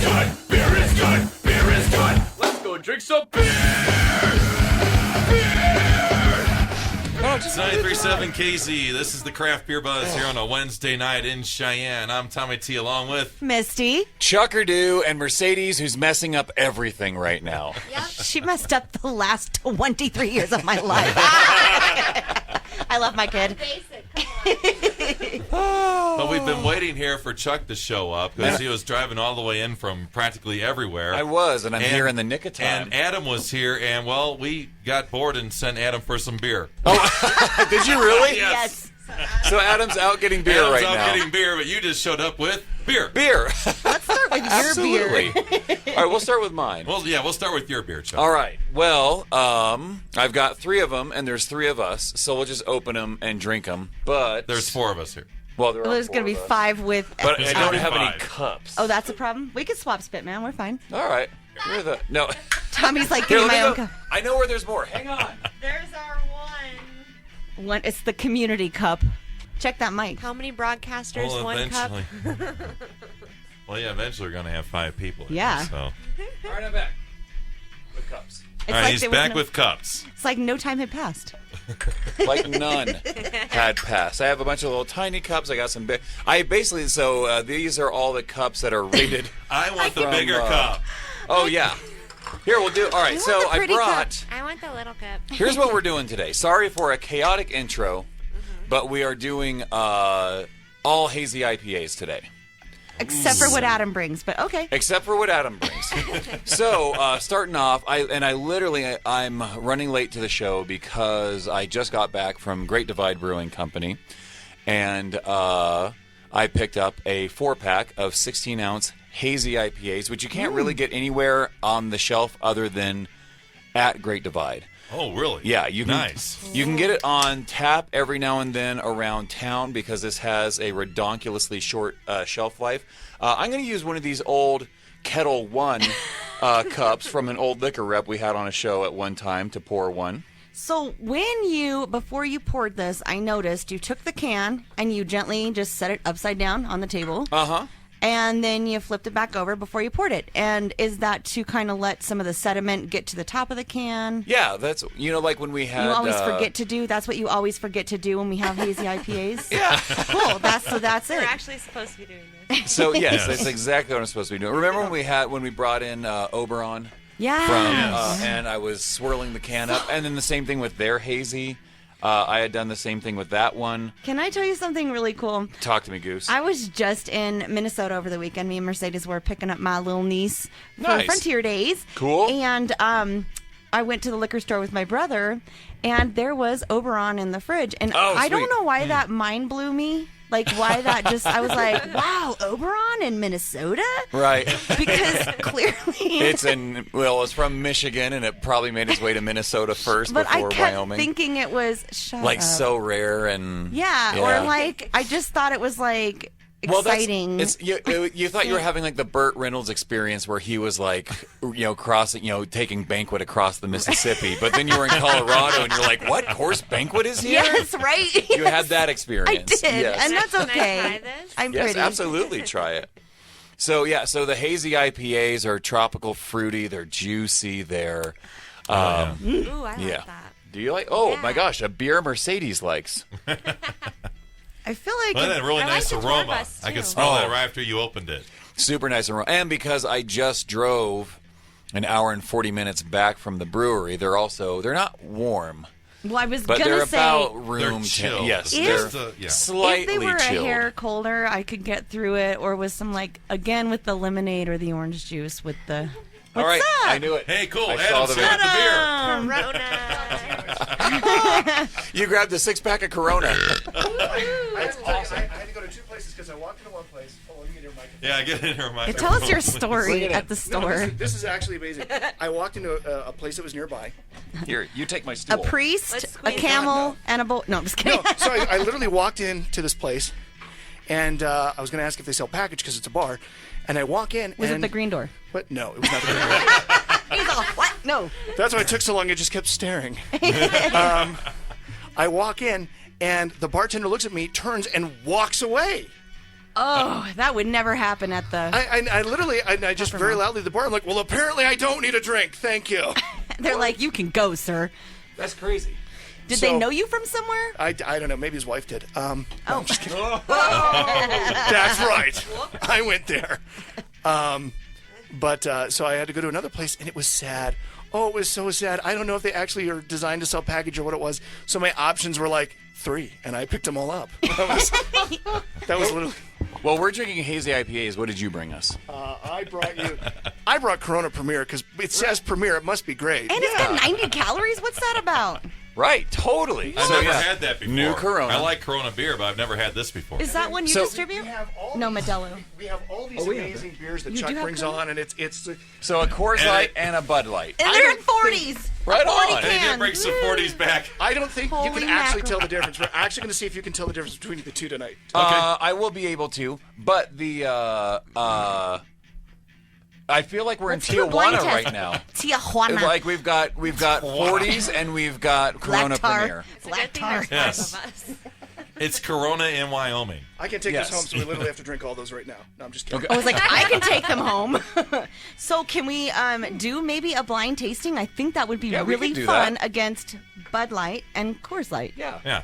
good. Beer is good. Beer is good. Let's go drink some beer. It's 93.7 KAZY. This is the Craft Beer Buzz here on a Wednesday night in Cheyenne. I'm Tommy T along with Misty. Chuckerdoo and Mercedes, who's messing up everything right now. Yep. She messed up the last 23 years of my life. I love my kid. But we've been waiting here for Chuck to show up because he was driving all the way in from practically everywhere. I was, and I'm here in the nick of time. And Adam was here, and, well, we got bored and sent Adam for some beer. Oh, did you really? Yes. So Adam's out getting beer Adam's right out now. getting beer, but you just showed up with beer. Beer. Let's start with your Absolutely. beer. All right, we'll start with mine. Well, yeah, we'll start with your beer, Chuck. All right. Well, I've got 3 of them, and there's 3 of us, so we'll just open them and drink them. But There's 4 of us here. well, There's going to be 5 with... But I don't have any 5. cups. Oh, that's a problem? We can swap spit, man. We're fine. All right. You're the no. Tommy's like, Here, give me let my me own go. cup. I know where there's more. Hang on. There's our one. It's the community cup. Check that mic. How many broadcasters? Well, one cup? eventually. Well, yeah, eventually we're going to have 5 people here, Yeah. so. All right, I'm back with cups. It's All right, like he's there was back no- with cups. It's like no time had passed. Like none had passed. I have a bunch of little tiny cups. I got some big. These are all the cups that are rated. I want the From, bigger cup. Oh yeah. Here we'll do. All right. I So want the I pretty brought. I want the little cup. Here's what we're doing today. Sorry for a chaotic intro, but we are doing all hazy IPAs today. Except for what Adam brings, but okay. Except for what Adam brings. So, starting off, I'm running late to the show because I just got back from Great Divide Brewing Company, and I picked up a 4-pack of 16-ounce hazy IPAs, which you can't really get anywhere on the shelf other than at Great Divide. Oh, really? Yeah, you can, Nice. You can get it on tap every now and then around town because this has a redonkulously short shelf life. I'm going to use one of these old Kettle One cups from an old liquor rep we had on a show at one time to pour one. So before you poured this, I noticed you took the can and you gently just set it upside down on the table. Uh-huh. And then you flipped it back over before you poured it. And is that to kind of let some of the sediment get to the top of the can? Yeah, that's, like when we had... You always forget to do. That's what you always forget to do when we have hazy IPAs? Yeah. Cool. That's We're it. actually supposed to be doing this. So, yes, that's exactly what I'm supposed to be doing. Remember when we brought in Oberon? Yeah. Yes. And I was swirling the can up. And then the same thing with their hazy. I had done the same thing with that one. Can I tell you something really cool? Talk to me, Goose. I was just in Minnesota over the weekend. Me and Mercedes were picking up my little niece for Nice. Frontier Days. Cool. And I went to the liquor store with my brother, and there was Oberon in the fridge. And Oh, I don't sweet. know why that mind blew me. Like, why that just, I was like, wow, Oberon in Minnesota? Right. Because clearly. It's from Michigan, and it probably made its way to Minnesota first But I before kept Wyoming. thinking it was, shut Like up. so rare and Yeah, or like, I just thought it was like exciting. You thought you were having like the Burt Reynolds experience where he was like, crossing, taking banquet across the Mississippi, but then you were in Colorado and you're like, what course banquet is here? Yes, right? You had that I experience. did, Yes. and that's Can I okay. try this? I'm Yes, pretty. absolutely. Try it. So the hazy IPAs are tropical fruity. They're juicy. They're Ooh, I like yeah. that. Do you like? Oh Yeah. my gosh, a beer Mercedes likes. I feel like Well, that had a really I like nice the aroma. Torbus, I could too. smell Oh. that right after you opened it. Super nice aroma. And because I just drove an hour and 40 minutes back from the brewery, they're not warm, well, I was but gonna they're say about room They're temp. chilled. Yes, If- they're yeah. slightly if they were chilled. a hair colder, I could get through it, or with some again with the lemonade or the orange juice with the. All right, up? I knew it. Hey, cool. I Adam, saw the set up video. the beer. Corona. You grabbed a 6-pack of Corona. I had to go to 2 places because I walked into one place. Oh, let me get your microphone. Yeah, get in here, Mike. Tell us your Bring story it at in. the store. This is actually amazing. I walked into a place that was nearby. Here, you take my A stool. priest, Let's a squeeze camel, and a boat. No, I'm just kidding. No, so I literally walked into this place, and I was going to ask if they sell package because it's a bar. And I walk in. Was it and, the green door? What? No, it was not the green door. He's all, what? No. That's why it took so long. I just kept staring. I walk in, and the bartender looks at me, turns, and walks away. Oh, that would never happen at the. I just very loudly at the bar. I'm like, well, apparently I don't need a drink. Thank you. They're like, you can go, sir. That's crazy. Did they know you from somewhere? I don't know. Maybe his wife did. No, I'm just kidding. That's right. I went there. But so I had to go to another place, and it was sad. Oh, it was so sad. I don't know if they actually are designed to sell package or what it was. So my options were like 3, and I picked them all up. That was literally. Well, we're drinking hazy IPAs. What did you bring us? I brought Corona Premier because it says Premier. It must be great. And it's got 90 calories. What's that about? Right, totally. I've never had that before. New Corona. I like Corona beer, but I've never had this before. Is that one you distribute? No, Modelo. We have all these amazing beers that You Chuck do have brings Corona? on, and it's. So a Coors Light and a Bud Light. And they're in 40s. Right A 40 on. They can. did bring some 40s back. I don't think you Holy can actually mackerel. tell the difference. We're actually going to see if you can tell the difference between the two tonight. I will be able to, but the I feel like we're Let's in do a blind Tijuana test. right now. Tijuana. Like we've got 40s and we've got Corona Black tar. Premier. It's a good thing there's Yes. 5 of us. It's Corona in Wyoming. I can take Yes. this home, so we literally have to drink all those right now. No, I'm just kidding. I was like, I can take them home. So can we do maybe a blind tasting? I think that would be Yeah, we really could do fun that. against Bud Light and Coors Light. Yeah. Yeah.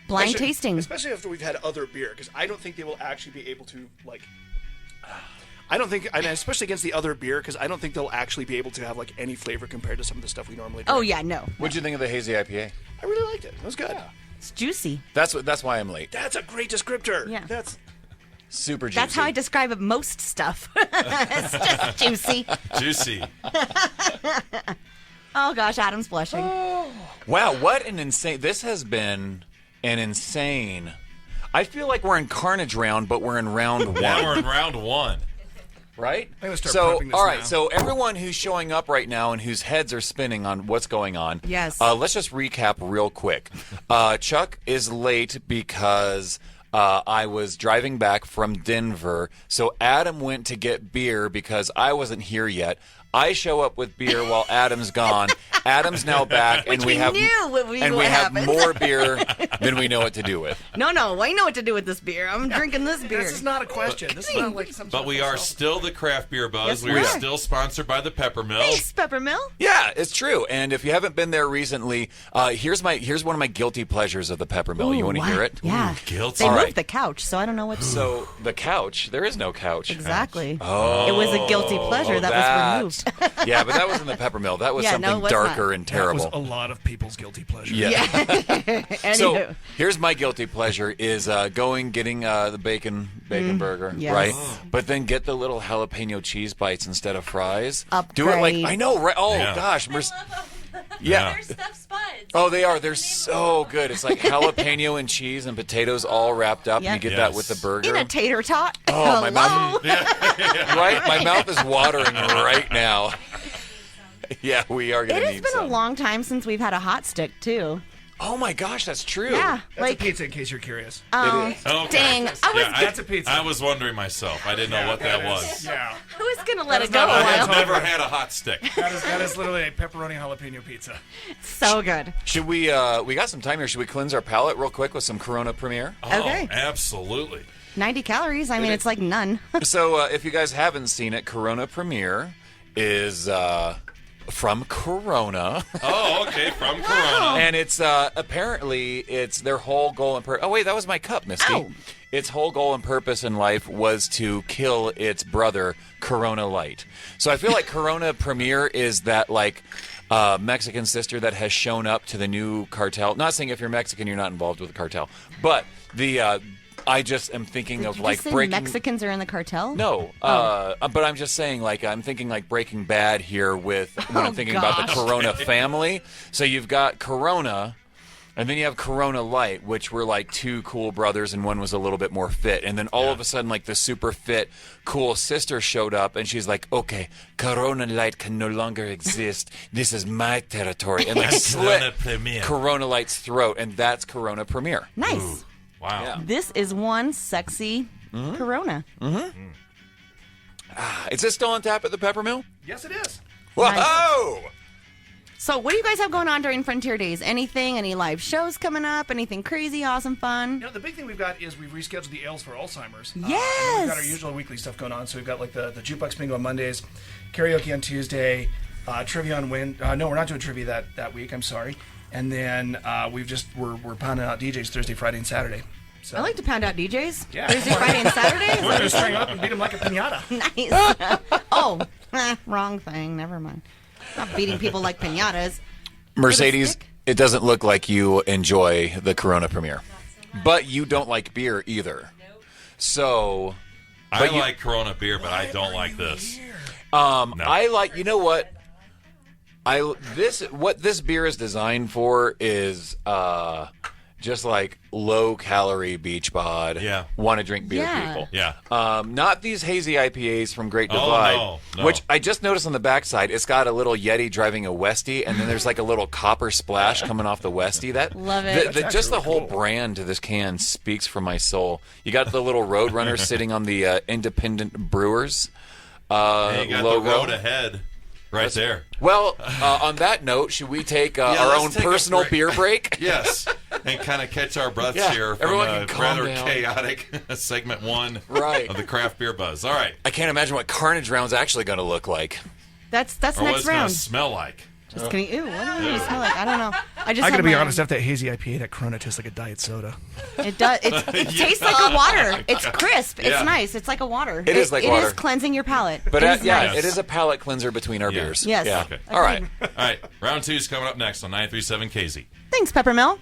Blind Especially- tasting. Especially after we've had other beer, because I don't think they will actually be able to, like... I don't think, and especially against the other beer, because I don't think they'll actually be able to have, like, any flavor compared to some of the stuff we normally drink. Oh, yeah, no. What'd you think of the hazy IPA? I really liked it. It was good. It's juicy. That's why I'm late. That's a great descriptor. Yeah. That's... Super juicy. That's how I describe most stuff. It's just juicy. Juicy. Oh, gosh, Adam's blushing. Wow, what an insane... This has been an insane... I feel like we're in Carnage round, but we're in round 1. Now we're in round 1. Right? I'm gonna start so, prepping this all right. now. So everyone who's showing up right now and whose heads are spinning on what's going on. Yes. Let's just recap real quick. Chuck is late because I was driving back from Denver. So Adam went to get beer because I wasn't here yet. I show up with beer while Adam's gone. Adam's now back, and we have knew what and would we have happen. more beer than we know what to do with. No, I know what to do with this beer. I'm drinking this beer. This is not a question. This is not like some But we are still the Craft Beer Buzz. Yes, we we are are. still sponsored by the Peppermill. Thanks, Peppermill. Yeah, it's true. And if you haven't been there recently, here's one of my guilty pleasures of the Peppermill. You want to hear it? Yeah. guilty. They All moved right. the couch, so I don't know what to do. So the couch, there is no couch. Exactly. Oh, It was a guilty pleasure that was removed. Yeah, but that wasn't the Peppermill. That was Yeah, no, something it was darker not. and That was terrible. a lot of people's guilty pleasure. Yeah. Anywho. So here's my guilty pleasure: is getting the bacon burger, yes. right? But then get the little jalapeno cheese bites instead of fries. Upgrade. Do it like I know, right? Oh Yeah. gosh, I love them. yeah. They're stuffed spuds. Oh, they are. They're so good. It's like jalapeno and cheese and potatoes all wrapped up, Yep. and you get Yes. that with the burger. In a tater tot. Oh, my Hello. mouth. Right? My mouth is watering right now. Yeah, we are going It to has need been some. a long time since we've had a hot stick, too. Oh my gosh, that's true. Yeah. That's Like, a pizza, in case you're curious. It is. Okay. dang. That's a pizza. I was wondering myself. I didn't know what that was. Yeah. I was going to let is it go a not- I have while. never had a hot stick. That is literally a pepperoni jalapeno pizza. So good. Should we we got some time here. Should we cleanse our palate real quick with some Corona Premier? Oh, Okay. absolutely. 90 calories. I mean, it's like none. So, if you guys haven't seen it, Corona Premier is from Corona. Oh, okay, from Corona. And it's apparently it's their whole goal and purpose. Oh wait, that was my cup, Misty. Ow. Its whole goal and purpose in life was to kill its brother, Corona Light. So I feel like Corona Premier is that like Mexican sister that has shown up to the new cartel. Not saying if you're Mexican you're not involved with the cartel, but the I just am thinking Did of you like just say breaking. Mexicans are in the cartel? No, but I'm just saying, like, I'm thinking like Breaking Bad here with when I'm thinking about the gosh. Corona family. So you've got Corona, and then you have Corona Light, which were like two cool brothers, and one was a little bit more fit. And then all of a sudden, like the super fit, cool sister showed up, and she's like, "Okay, Corona Light can no longer exist. This is my territory," and like Corona slit Premier. Corona Light's throat, and that's Corona Premier. Nice. Wow. Yeah. This is one sexy Corona. Is this still on tap at the Peppermill? Yes, it is. Whoa! So, what do you guys have going on during Frontier Days? Anything? Any live shows coming up? Anything crazy, awesome, fun? The big thing we've got is we've rescheduled the Ales for Alzheimer's. And Yes! we've got our usual weekly stuff going on. So we've got like the Jukebox Bingo on Mondays, karaoke on Tuesday, trivia on Wednesday. No, we're not doing trivia that week. I'm sorry. And then we're pounding out DJs Thursday, Friday, and Saturday. So. I like to pound out DJs. Yeah. Thursday, Friday, and Saturday. We're gonna string up and beat them like a pinata. Nice. Wrong thing. Never mind. Not beating people like pinatas. Mercedes, stick? it doesn't look like you enjoy the Corona premiere, but you don't like beer either. So, I like Corona beer, but I don't like this. no. I like. You know what? What this beer is designed for is just like low calorie beach bod. Yeah. Want to drink beer Yeah. people. Yeah. Not these hazy IPAs from Great Oh, Divide, no. which I just noticed on the backside. It's got a little Yeti driving a Westie, and then there's like a little copper splash coming off the Westie. Love it. Just the whole brand to this can speaks for my soul. You got the little Roadrunner sitting on the Independent Brewers And you got logo. the road ahead right there. Well, on that note, should we take our let's own take a personal break. beer break? Yes, and kind of catch our breaths Yeah, here from everyone a can calm rather down. chaotic segment 1 Right. of the Craft Beer Buzz. All right. I can't imagine what Carnage Round's actually going to look like. That's Or what next it's going round. to smell like. Just kidding. Ew, what do you smell like? I don't know. I I gotta had be my- honest, after that hazy IPA, that Corona tastes like a diet soda. It does. It tastes like a water. It's crisp. It's Yeah. nice. It's like a water. It is like It water. is cleansing your palate. But It is yeah, nice. it is a palate cleanser between our beers. Yes. Yeah. Okay. All right. All right. Round 2 is coming up next on 937 KZ. Thanks, Peppermill.